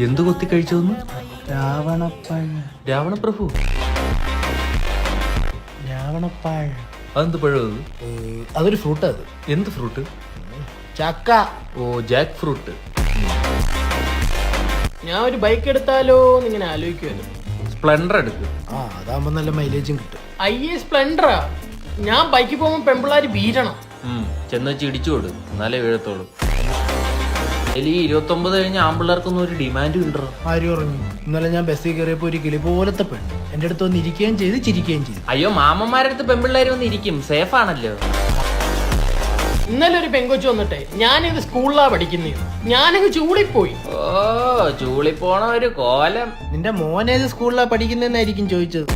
എന്തു കൊത്തി കഴിച്ചോന്ന്? രാവണപ്രഭു. രാവണപ്പഴം അതെന്ത് പഴം? അതൊരു ഫ്രൂട്ട്. അത് എന്ത് ഫ്രൂട്ട്? ചക്ക. ഓ, ജാക്ക് ഫ്രൂട്ട്. ഞാൻ ഒരു ബൈക്ക് എടുത്താലോ എന്നിങ്ങനെ ആലോചിക്കുമായിരുന്നു. സ്പ്ലെൻഡർ എടുക്ക്. അതാകുമ്പോ നല്ല മൈലേജും കിട്ടും. സ്പ്ലെൻഡറാ. ഞാൻ ബൈക്കിൽ പോകുമ്പോ പെമ്പിള്ളാര് വീഴണം. ചെന്ന് വെച്ച് ഇടിച്ചു കൊടു, എന്നാലേ വീഴത്തോളൂ. ഈ 29 കഴിഞ്ഞ ആമ്പിള്ളേർക്കൊന്നും ഒരു ഡിമാൻഡും ഉണ്ടോ? ആരും പറഞ്ഞു? ഇന്നലെ ഞാൻ ബസ്സിൽ കയറിയപ്പോ ഒരു കിളി പോലത്തെ പെണ്ണ് എന്റെ അടുത്ത് വന്ന് ഇരിക്കുകയും ചെയ്ത് ചിരിക്കുകയും ചെയ്തു. അയ്യോ, മാമന്മാരുടെ അടുത്ത് പെമ്പിള്ളേര് വന്ന് ഇരിക്കും, സേഫ് ആണല്ലോ. ഇന്നലെ ഒരു പെങ്കൊച്ചു വന്നിട്ടെ, ഞാനിത് സ്കൂളിലാ പഠിക്കുന്നത്, ഞാനങ്ങ് ചൂളിപ്പോയി. ഓ, ചൂളിപ്പോണ ഒരു കോലം. നിന്റെ മോനേത് സ്കൂളിലാ പഠിക്കുന്നതെന്നായിരിക്കും ചോദിച്ചത്.